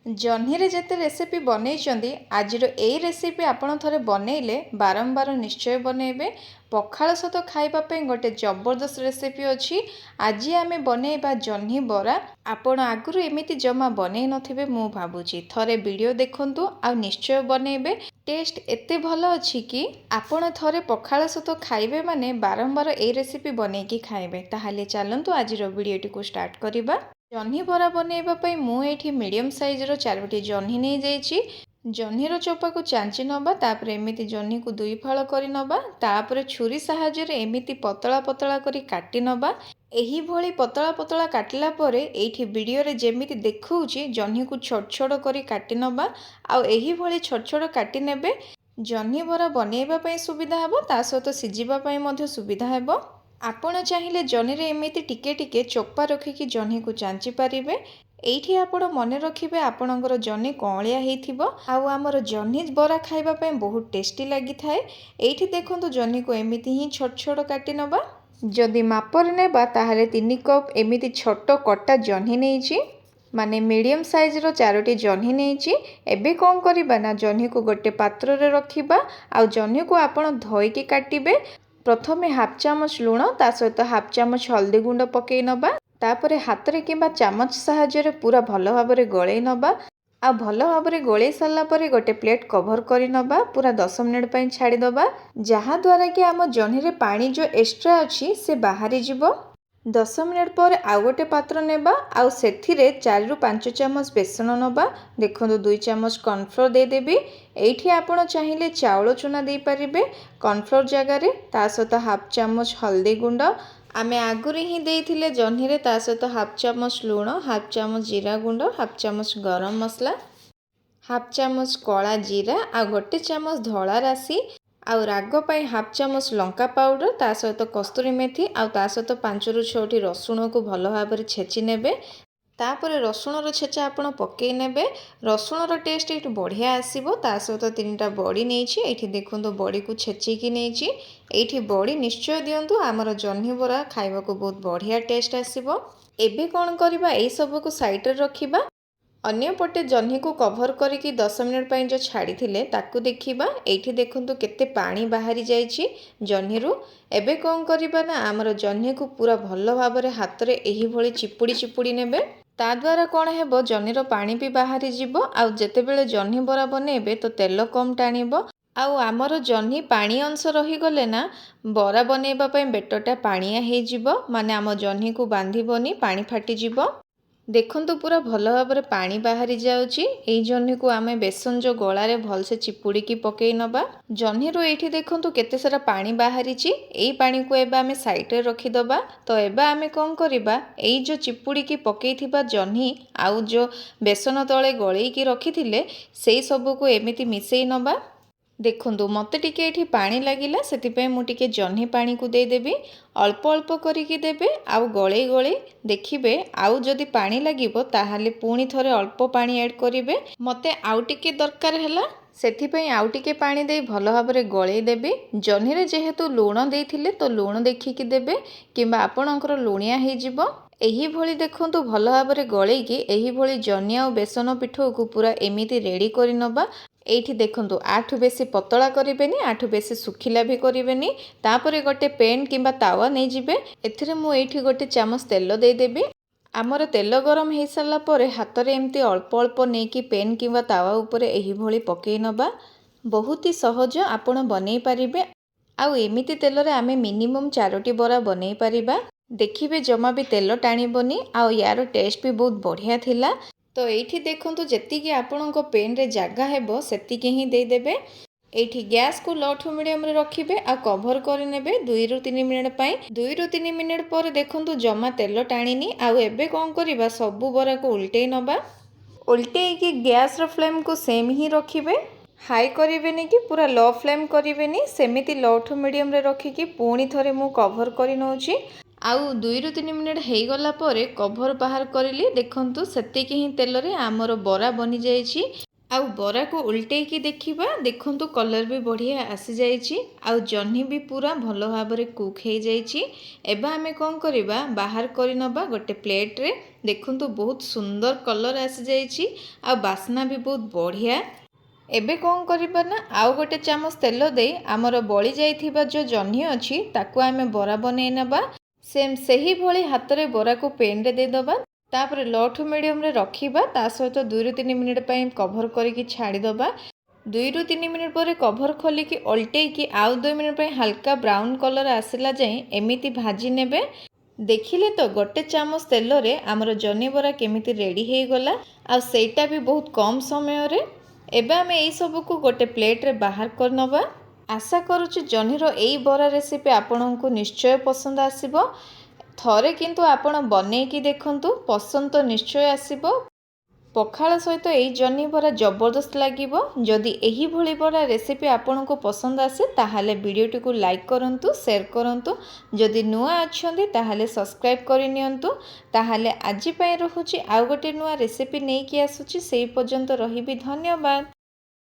जह्नी जेते रेसिपी बनई आज यही रेसिपी आपण थोड़े बनइले बारंबार निश्चय बनइबे। पखाल सहित खाइबापे गोटे जबरदस्त रेसिपी अच्छी। आज आम बनइबा जह्नी बरा। आपण आगुरी एमिति जमा बनई नथिबे मु भाबुची। थरे वीडियो देखंतु आ निश्चय बनइबे। टेस्ट एते भल अच्छी कि आपण थरे पखाल सहित खाइबे माने बारंबार ए रेसिपी बनईकी खाइबे। ताहाले चलंतु आज वीडियोटी को स्टार्ट करिबा। जह्नी बरा बनइबा मु एठी मीडियम साइज रो 4टी जह्नी नहीं जाइछि। जह्नीर चोपा को चांची नबा, तापर एमिति जह्नी को दुई फाळ करि नबा, तापर छुरी साहाय्य रे एमिति पतला पतला करि काटि नबा। एही भली पतला पतला काटिला परे एठी वीडियो रे जेमिति देखौछि जह्नी को छोट छोट करि काटि नबा। आ एही भली छोट छोट काटि नेबे। जह्नी बरा बनइबा पई सुविधा हेबो, ता सहित सिजिबा पई मध्य सुविधा हेबो। आपण चाहिए जह्नी रे एमिति टिके टिके चोपा रखिकी जह्नी को चांची पारिबे। एइठी आपण मने रखिबे आपणकर जह्नी कअलिया हेइथिबो। आउ आमर जह्नी बरा खाइबा पई बहुत टेस्टी लागि थाए। एइठी देखंतु जह्नी को एमिति ही छोट छोट काटि नबा। जदि मापर नेबा ताहाले 3 कप एमिति छोट कटा जह्नी नेइछि, माने मीडियम साइज रो 4टी जह्नी नेइछि। एबे कोन करिबा ना जह्नी को गोटे पात्र रे रखिबा। आ जह्नी को आपण धोइकी काटिबे। प्रथमे हाफ चामच लुण, ता सहित हाफ चामच हल्दी गुंड पकई नबा। तापरे हाथ रे किंबा चामच साहाय्य रे पूरा भल भाबरे गळेई नबा। आ भल भाबरे गळेई सारला परे गोटे प्लेट कवर करि नबा। पूरा 10 मिनिट पई छाडी दबा, जहा द्वारा कि आम जह्नी रे पानी जो एक्स्ट्रा अछि से बाहरी जिवो। 10 मिनिट पर आउ गोटे पात्र नेबा। आउ सेथिरे 4 रु 5 चामच बेसन नबा। देखंतु 2 चामच कॉर्नफ्लोर दे देबी। एइठी आपण चाहिए चाउल चूना दे पारिबे कॉर्नफ्लोर जगह रे। ता सहित हाफ चामच हल्दी गुंड आमे आगुरी ही देइथिले जह्नी रे। ता सहित हाफ चामच लुण, हाफ चामच जीरा गुंड, हाफ चामच गरम मसला, हाफ चामच कला जीरा, आ गोटे चामच धला राशि, आउ राग पाई हाफ चामच लंका पाउडर, ता सहित कस्तूरी मेथी, आउ ता सहित 5 रु 6टी रसुण को भल भाबरे छेची नेबे। तापरे रसुणर छेचा आपण पकई नेबे। रसुणर टेस्ट एठी बढ़िया आसीबो। ता सहित 3टा बड़ी नेइछि। एठी देखंतु बड़ी को छेचिकी नेइछि। एठी बड़ी निश्चय दियंतु, आमर जह्नी बरा खाइबा को बहुत बढ़िया टेस्ट आसीबो। एबे कोन करिबा, एई सब को साइड रे रखिबा। अन्य पटे जह्नी को कवर करिकी 10 मिनिट पई जो छाड़ी थिले ताकू देखिबा। एठी देखंतु केते पानी बाहरी जाइछि जह्नी रु। एबे कोन करिबा ना आमर जह्नी को पूरा भल भाबरे हाथ रे एही भली चिपुड़ी चिपुड़ी नेबे। ता द्वारा कौन हेबो, जह्नीर पानी भी बाहरी जिवो। आउ जेतेबेले जह्नी बरा बनेबे तो तेल कम टाणिबो। आउ आमर जह्नी पानी अंश रही गले ना बरा बनेबा पई बेटरटा पानिया हे जिवो। माने आम जह्नी को बांधिबोनी, पानी फाटी जिवो। देखंतु पूरा भल भाबरे पानी बाहरी जाउची। एई जह्नी को आमे बेसन जो गला रे भल से चिपुड़ी की पकई नबा। जह्नी रो एठी देखंतु केते सारा पानी बाहरीची। एई पानी को एबा आमे साइड रे रखी दबा। तो एबा आमे कोन करिबा, एई जो चिपुड़ी की पकई थिबा जह्नी आउ जो बेसन तळे गळेई की रखिथिले सेई सब को एमिति मिसेई नबा। देखंतु मते टिके एठी पानी लागिला, सेति पे मु टिके जह्नी पानी को दे देबी। अल्प अल्प करिकी देबे। आउ गळेई गळेई देखिबे। आउ जदि पानी लागिबो ताहाले पुणी थरे अल्प पानी ऐड करिवे। मते आउ टिके दरकार हैला, सेति पे आउ टिके पानी देई भल भाबरे गळेई देबे। जह्नी रे जेहेतु लूण देइथिले तो लूण देखिकी देबे, किंबा आपणकर लुणिया हे जिवो। एही भली देखंतु भल भाबरे गळेईकी एही भली जह्नी आउ बेसन पिठो को पूरा एमिति रेडी करि नबा। एठी देखंतु आठु बेसी पतला करिवेनी, आठु बेसी सुखिला भी करिवेनी। तापरे गोटे पेन किंबा तावा नै जिवे। एथिरे मु एठी गोटे चामच तेल दे देबी। आमर तेल गरम हे सारला परे हाथ रे एमती अल्प अल्प नेकी पेन किंबा तावा उपरे एही भली पकई नबा। बहुत ही सहज आपण बनेई पारिबे। आउ एमिति तेल रे आमे मिनिमम 4टी बरा बनेई पारिबा। देखिबे जमा भी तेल टाणीबनी। आउ यार टेस्ट भी बहुत बढ़िया थिला। तो एठी देखंतु जेतिकी आपणको पेन रे जागा हेबो सेतिकी ही दे देबे। एठी गैस को लो टू मीडियम रे रखिबे। आ कवर करि नेबे 2 रु 3 मिनिट पई। 2 रु 3 मिनिट पर देखंतु जमा तेल टाणीनी। आउ एबे कोन करिबा, सबु बरा को उल्टेई नबा। उल्टेई की गैस रो फ्लेम को सेम ही रखिबे। हाई करिवेनी कि पूरा लो फ्लेम करिवेनी। सेमिति लो टू मीडियम रे रखिकी पुणी थरे मु कवर करि नउची। आउ 2 रु 3 मिनिट हे गला परे कवर बाहर करिली। देखंतु सेतिकी ही तेल रे आमर बरा बनी जाईची। आउ बरा को उल्टेकी देखिबा देखंतु कलर भी बढ़िया आसी जाइछि आउ जह्नी भी पूरा भल भाव में कुक हो जाइछि। एबा आमे कोन करिबा बाहर करि नबा गोटे प्लेट रे। देखंतु बहुत सुंदर कलर आसी जाइछि आ बास्ना भी बहुत बढ़िया। एबे कौन करिबा ना आउ गोटे चामच तेल दे आमर बळी जाइथिबा जो जह्नी अछि ताकू आमे बरा बनै नबा। सेम सही भली हाथ रे बरा को पेन रे दे दबा। तापर लो टू मीडियम रे रखिबा। ता सहित 2 ରୁ 3 मिनिट पई कवर करिकि छाड़ी दबा। 2 ରୁ 3 मिनिट पर कवर खोलिकी उल्टेकी आउ 2 मिनिट पई हल्का ब्राउन कलर आसिला जाए एमिति भाजी नेबे। देखिले तो गोटे चामच तेल रे आमर जह्नी बरा केमिति रेडी हे गला आ सेटा भी बहुत कम समय रे। एबे आमे एई सब को गोटे प्लेट रे बाहर कर नबा। आशा करूची जह्नी रो एई बरा रेसिपी आपनकु निश्चय पसंद आसीबो। थरे किंतु आपण बनेकी देखंतु पसंद तो निश्चय आसीबो। पखाल सहित एई जह्नी बरा जबरदस्त लागिबो। जदि एही भली बरा रेसिपी आपनकु पसंद आसे ताहाले वीडियोटी को लाइक करंतु, शेयर करंतु। जदि नुआ अछंती ताहाले सब्सक्राइब करि नियंतु। ताहाले आजि पय रहुची आउ गोटे नुआ रेसिपी नेकी आसुची। सेई पर्यंत रहिबी। धन्यवाद।